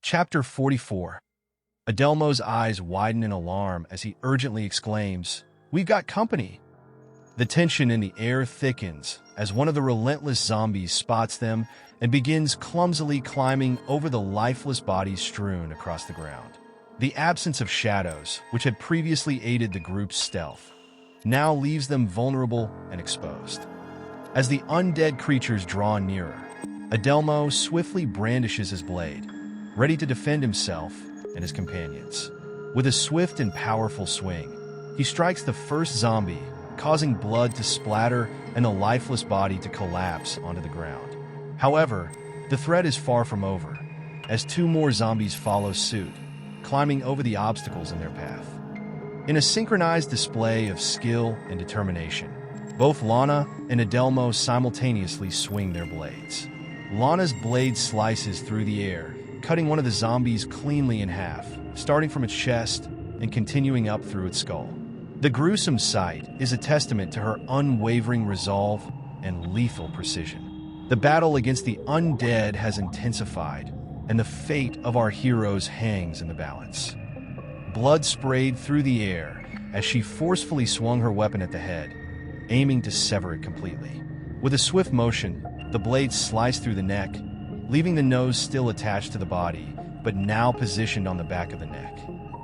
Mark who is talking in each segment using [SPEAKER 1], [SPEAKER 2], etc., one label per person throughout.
[SPEAKER 1] Chapter 44. Adelmo's eyes widen in alarm as he urgently exclaims, "We've got company!" The tension in the air thickens as one of the relentless zombies spots them and begins clumsily climbing over the lifeless bodies strewn across the ground. The absence of shadows, which had previously aided the group's stealth, now leaves them vulnerable and exposed. As the undead creatures draw nearer, Adelmo swiftly brandishes his blade, ready to defend himself and his companions. With a swift and powerful swing, he strikes the first zombie, causing blood to splatter and the lifeless body to collapse onto the ground. However, the threat is far from over, as two more zombies follow suit, climbing over the obstacles in their path. In a synchronized display of skill and determination, both Lana and Adelmo simultaneously swing their blades. Lana's blade slices through the air, cutting one of the zombies cleanly in half, starting from its chest and continuing up through its skull. The gruesome sight is a testament to her unwavering resolve and lethal precision. The battle against the undead has intensified, and the fate of our heroes hangs in the balance. Blood sprayed through the air as she forcefully swung her weapon at the head, aiming to sever it completely. With a swift motion, the blade sliced through the neck, leaving the nose still attached to the body, but now positioned on the back of the neck.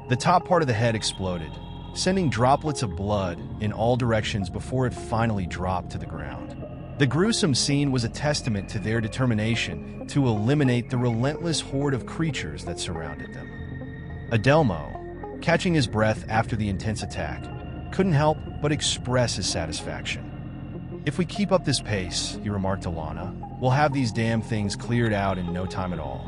[SPEAKER 1] The top part of the head exploded, sending droplets of blood in all directions before it finally dropped to the ground. The gruesome scene was a testament to their determination to eliminate the relentless horde of creatures that surrounded them. Adelmo, catching his breath after the intense attack, couldn't help but express his satisfaction. "If we keep up this pace," he remarked to Lana, "we'll have these damn things cleared out in no time at all."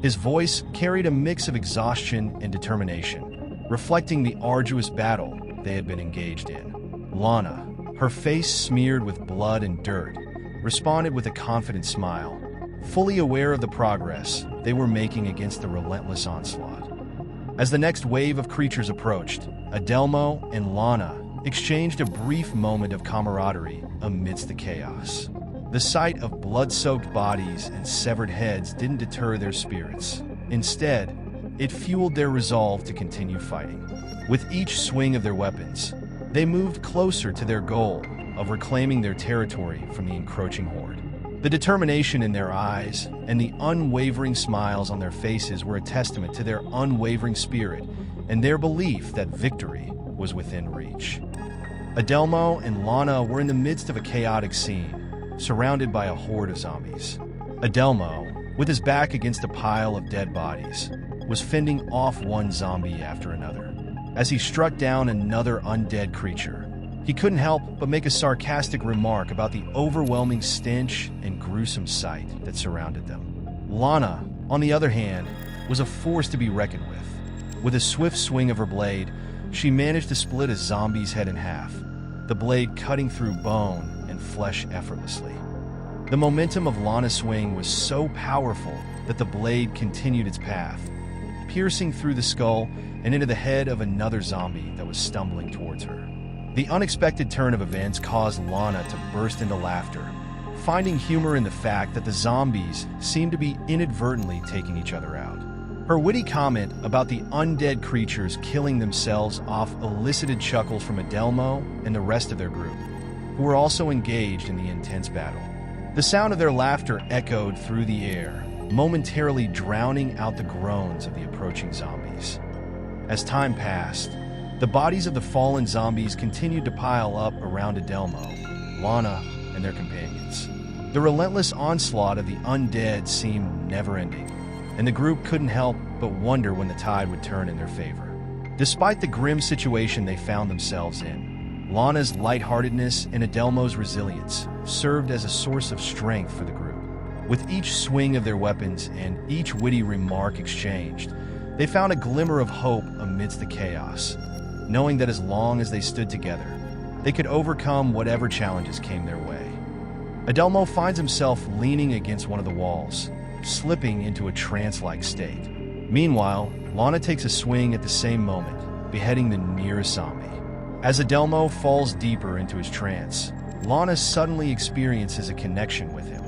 [SPEAKER 1] His voice carried a mix of exhaustion and determination, reflecting the arduous battle they had been engaged in. Lana, her face smeared with blood and dirt, responded with a confident smile, fully aware of the progress they were making against the relentless onslaught. As the next wave of creatures approached, Adelmo and Lana exchanged a brief moment of camaraderie amidst the chaos. The sight of blood-soaked bodies and severed heads didn't deter their spirits. Instead, it fueled their resolve to continue fighting. With each swing of their weapons, they moved closer to their goal of reclaiming their territory from the encroaching horde. The determination in their eyes and the unwavering smiles on their faces were a testament to their unwavering spirit and their belief that victory was within reach. Adelmo and Lana were in the midst of a chaotic scene, surrounded by a horde of zombies. Adelmo, with his back against a pile of dead bodies, was fending off one zombie after another. As he struck down another undead creature, he couldn't help but make a sarcastic remark about the overwhelming stench and gruesome sight that surrounded them. Lana, on the other hand, was a force to be reckoned with. With a swift swing of her blade, she managed to split a zombie's head in half, the blade cutting through bone and flesh effortlessly. The momentum of Lana's swing was so powerful that the blade continued its path, piercing through the skull and into the head of another zombie that was stumbling towards her. The unexpected turn of events caused Lana to burst into laughter, finding humor in the fact that the zombies seemed to be inadvertently taking each other out. Her witty comment about the undead creatures killing themselves off elicited chuckles from Adelmo and the rest of their group, who were also engaged in the intense battle. The sound of their laughter echoed through the air, momentarily drowning out the groans of the approaching zombies. As time passed, the bodies of the fallen zombies continued to pile up around Adelmo, Lana, and their companions. The relentless onslaught of the undead seemed never-ending, and the group couldn't help but wonder when the tide would turn in their favor. Despite the grim situation they found themselves in, Lana's lightheartedness and Adelmo's resilience served as a source of strength for the group. With each swing of their weapons and each witty remark exchanged, they found a glimmer of hope amidst the chaos, knowing that as long as they stood together, they could overcome whatever challenges came their way. Adelmo finds himself leaning against one of the walls, slipping into a trance-like state. Meanwhile, Lana takes a swing at the same moment, beheading the nearest zombie. As Adelmo falls deeper into his trance, Lana suddenly experiences a connection with him.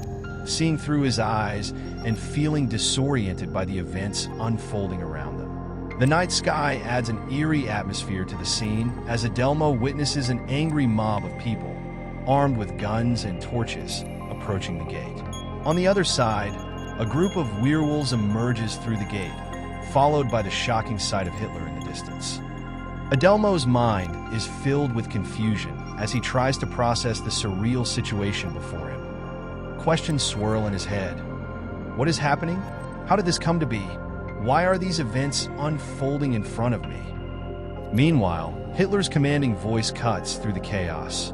[SPEAKER 1] seeing through his eyes and feeling disoriented by the events unfolding around them. The night sky adds an eerie atmosphere to the scene as Adelmo witnesses an angry mob of people, armed with guns and torches, approaching the gate. On the other side, a group of werewolves emerges through the gate, followed by the shocking sight of Hitler in the distance. Adelmo's mind is filled with confusion as he tries to process the surreal situation before him. Questions swirl in his head. What is happening? How did this come to be? Why are these events unfolding in front of me? Meanwhile, Hitler's commanding voice cuts through the chaos,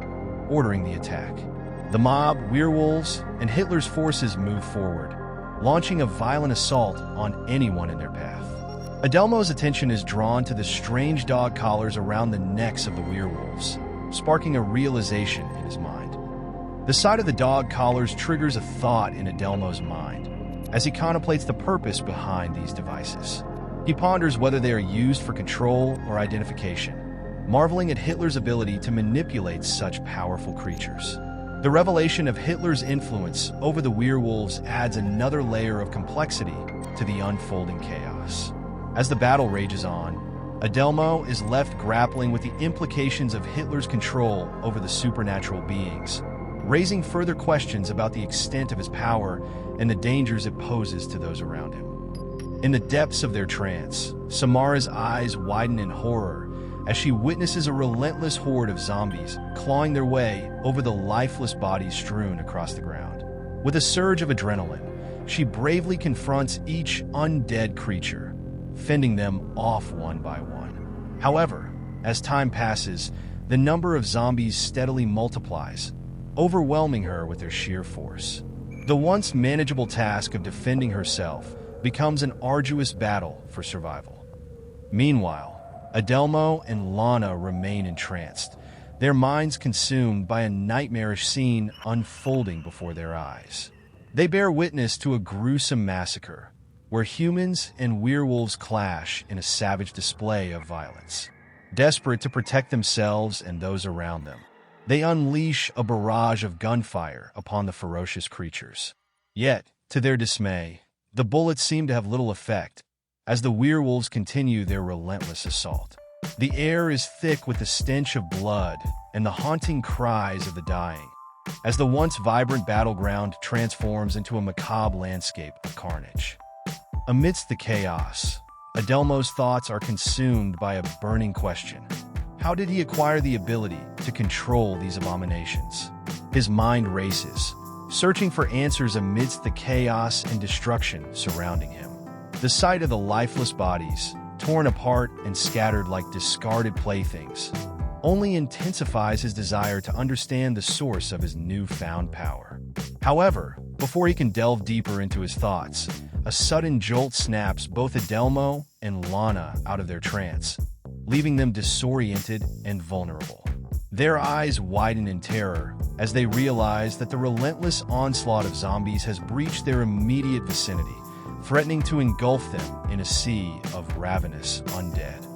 [SPEAKER 1] ordering the attack. The mob, werewolves, and Hitler's forces move forward, launching a violent assault on anyone in their path. Adelmo's attention is drawn to the strange dog collars around the necks of the werewolves, sparking a realization in his mind. The sight of the dog collars triggers a thought in Adelmo's mind as he contemplates the purpose behind these devices. He ponders whether they are used for control or identification, marveling at Hitler's ability to manipulate such powerful creatures. The revelation of Hitler's influence over the werewolves adds another layer of complexity to the unfolding chaos. As the battle rages on, Adelmo is left grappling with the implications of Hitler's control over the supernatural beings, raising further questions about the extent of his power and the dangers it poses to those around him. In the depths of their trance, Samara's eyes widen in horror as she witnesses a relentless horde of zombies clawing their way over the lifeless bodies strewn across the ground. With a surge of adrenaline, she bravely confronts each undead creature, fending them off one by one. However, as time passes, the number of zombies steadily multiplies, overwhelming her with their sheer force. The once manageable task of defending herself becomes an arduous battle for survival. Meanwhile, Adelmo and Lana remain entranced, their minds consumed by a nightmarish scene unfolding before their eyes. They bear witness to a gruesome massacre, where humans and werewolves clash in a savage display of violence. Desperate to protect themselves and those around them, they unleash a barrage of gunfire upon the ferocious creatures. Yet, to their dismay, the bullets seem to have little effect as the werewolves continue their relentless assault. The air is thick with the stench of blood and the haunting cries of the dying, as the once vibrant battleground transforms into a macabre landscape of carnage. Amidst the chaos, Adelmo's thoughts are consumed by a burning question. How did he acquire the ability to control these abominations? His mind races, searching for answers amidst the chaos and destruction surrounding him. The sight of the lifeless bodies, torn apart and scattered like discarded playthings, only intensifies his desire to understand the source of his newfound power. However, before he can delve deeper into his thoughts, a sudden jolt snaps both Adelmo and Lana out of their trance, leaving them disoriented and vulnerable. Their eyes widen in terror as they realize that the relentless onslaught of zombies has breached their immediate vicinity, threatening to engulf them in a sea of ravenous undead.